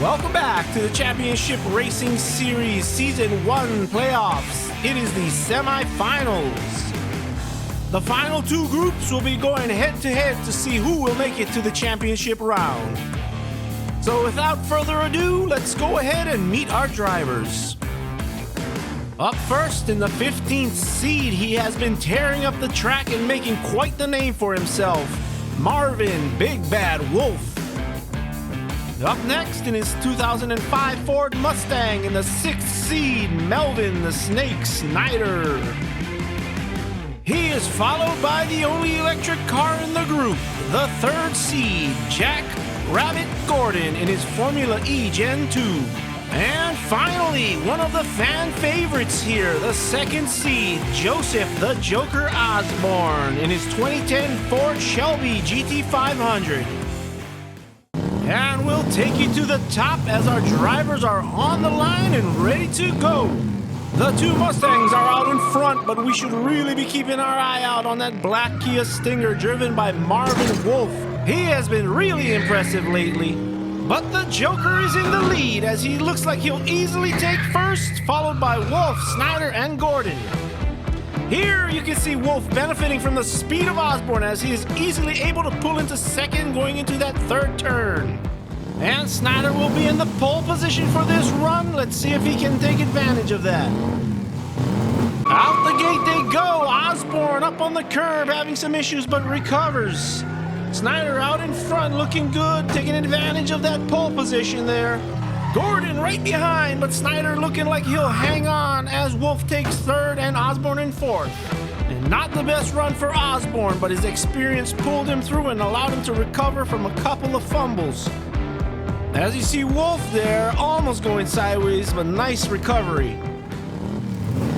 Welcome back to the Championship Racing Series Season 1 playoffs. It is the semifinals. The final two groups will be going head-to-head to see who will make it to the championship round. So without further ado, let's go ahead and meet our drivers. Up first in the 15th seed, he has been tearing up the track and making quite the name for himself. Marvin Big Bad Wolf. Up next in his 2005 Ford Mustang in the 6th seed, Melvin the Snake Snyder. He is followed by the only electric car in the group, the 3rd seed, Jack Rabbit Gordon in his Formula E Gen 2. And finally, one of the fan favorites here, the 2nd seed, Joseph the Joker Osborne in his 2010 Ford Shelby GT500. And we'll take you to the top as our drivers are on the line and ready to go. The two Mustangs are out in front, but we should really be keeping our eye out on that black Kia Stinger driven by Marvin Wolf. He has been really impressive lately. But the Joker is in the lead as he looks like he'll easily take first, followed by Wolf, Snyder, and Gordon. Here you can see Wolf benefiting from the speed of Osborne as he is easily able to pull into second going into that 3rd turn. And Snyder will be in the pole position for this run. Let's see if he can take advantage of that. Out the gate they go. Osborne up on the curb having some issues but recovers. Snyder out in front looking good, taking advantage of that pole position there. Gordon right behind, but Snyder looking like he'll hang on as Wolf takes 3rd and Osborne in 4th. And not the best run for Osborne, but his experience pulled him through and allowed him to recover from a couple of fumbles. As you see Wolf there, almost going sideways, but nice recovery.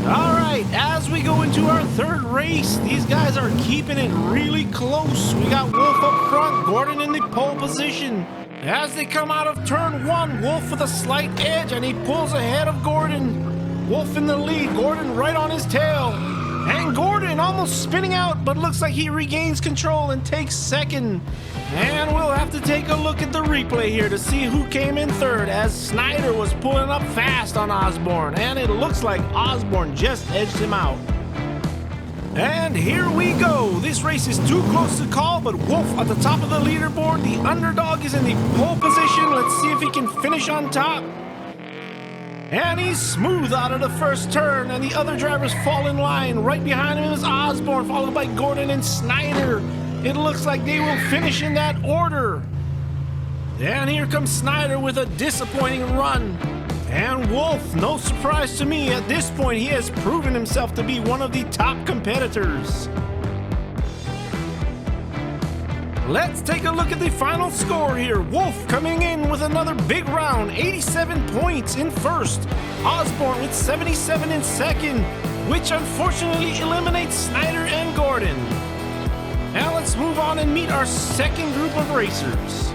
Alright, as we go into our 3rd race, these guys are keeping it really close. We got Wolf up front, Gordon in the pole position. As they come out of turn 1, Wolf with a slight edge and he pulls ahead of Gordon. Wolf in the lead, Gordon right on his tail. And Gordon almost spinning out, but looks like he regains control and takes 2nd. And we'll have to take a look at the replay here to see who came in 3rd as Snyder was pulling up fast on Osborne. And it looks like Osborne just edged him out. And here we go. This race is too close to call, but Wolf at the top of the leaderboard. The underdog is in the pole position. Let's see if he can finish on top. And he's smooth out of the 1st turn, and the other drivers fall in line. Right behind him is Osborne, followed by Gordon and Snyder. It looks like they will finish in that order. And here comes Snyder with a disappointing run. And Wolf, no surprise to me, at this point he has proven himself to be one of the top competitors. Let's take a look at the final score here. Wolf coming in with another big round, 87 points in 1st. Osborne with 77 in 2nd, which unfortunately eliminates Snyder and Gordon. Now let's move on and meet our 2nd group of racers.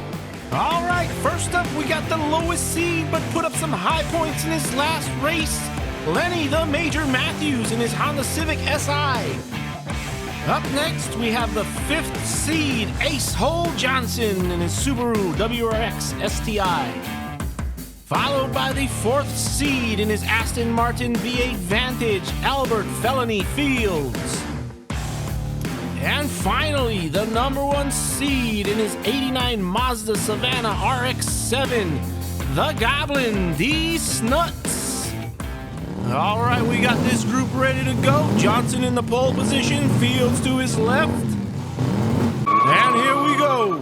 All right, first up, we got the lowest seed, but put up some high points in his last race. Lenny the Major Matthews in his Honda Civic SI. Up next, we have the 5th seed, Ace Hole Johnson in his Subaru WRX STI. Followed by the 4th seed in his Aston Martin V8 Vantage, Albert Felony Fields. And finally, the number 1 seed in his 89 Mazda Savannah RX-7, the Goblin, D. Snuts. All right, we got this group ready to go. Johnson in the pole position, Fields to his left. And here we go.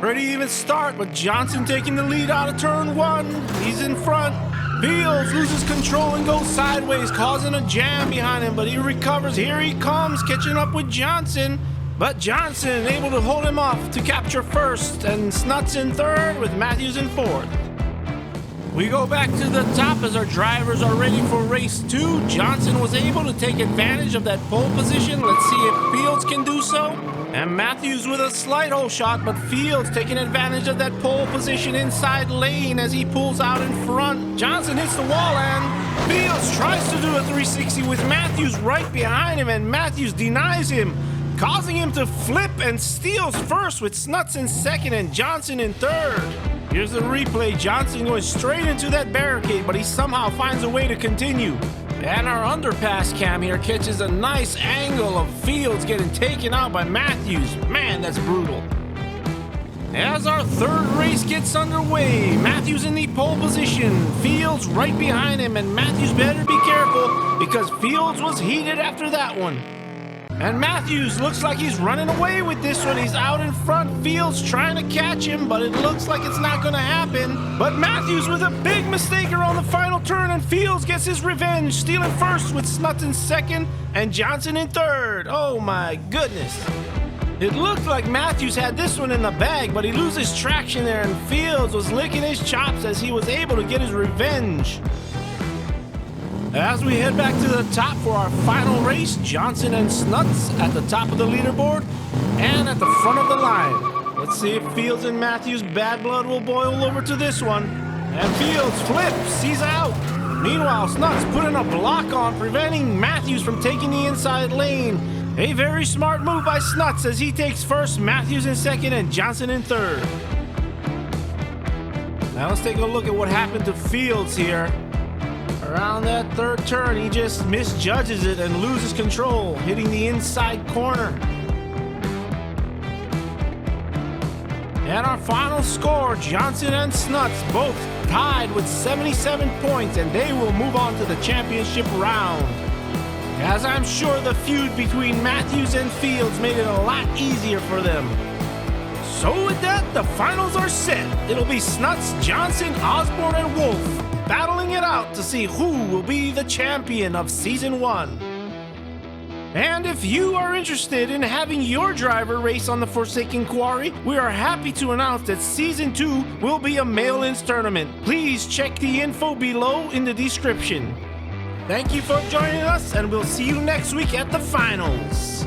Ready to even start, but Johnson taking the lead out of turn 1. He's in front. Fields loses control and goes sideways, causing a jam behind him, but he recovers. Here he comes, catching up with Johnson. But Johnson able to hold him off to capture 1st, and Snuts in 3rd with Matthews in 4th. We go back to the top as our drivers are ready for race 2. Johnson was able to take advantage of that pole position. Let's see if Fields can do so. And Matthews with a slight hole shot, but Fields taking advantage of that pole position inside lane as he pulls out in front. Johnson hits the wall and Fields tries to do a 360 with Matthews right behind him, and Matthews denies him. causing him to flip and steals first with Snuts in second and Johnson in third. Here's the replay. Johnson going straight into that barricade, but he somehow finds a way to continue. And our underpass cam here catches a nice angle of Fields getting taken out by Matthews. Man, that's brutal. As our third race gets underway, Matthews in the pole position, Fields right behind him, and Matthews better be careful because Fields was heated after that one. And Matthews looks like he's running away with this one. He's out in front, Fields trying to catch him, but it looks like it's not going to happen. But Matthews with a big mistake around the final turn, and Fields gets his revenge, stealing first with Snuts in second and Johnson in third. Oh my goodness. It looked like Matthews had this one in the bag, but he loses traction there, and Fields was licking his chops as he was able to get his revenge. As we head back to the top for our final race, Johnson and Snuts at the top of the leaderboard and at the front of the line. Let's see if Fields and Matthews' bad blood will boil over to this one. And Fields flips, he's out. Meanwhile, Snuts putting a block on, preventing Matthews from taking the inside lane. A very smart move by Snuts as he takes first, Matthews in second, and Johnson in third. Now let's take a look at what happened to Fields here. Around that third turn, he just misjudges it and loses control, hitting the inside corner. And our final score, Johnson and Snuts both tied with 77 points, and they will move on to the championship round. As I'm sure the feud between Matthews and Fields made it a lot easier for them. So with that, the finals are set. It'll be Snuts, Johnson, Osborne, and Wolf battling it out to see who will be the champion of Season 1. And if you are interested in having your driver race on the Forsaken Quarry, we are happy to announce that Season 2 will be a mail-ins tournament. Please check the info below in the description. Thank you for joining us, and we'll see you next week at the finals.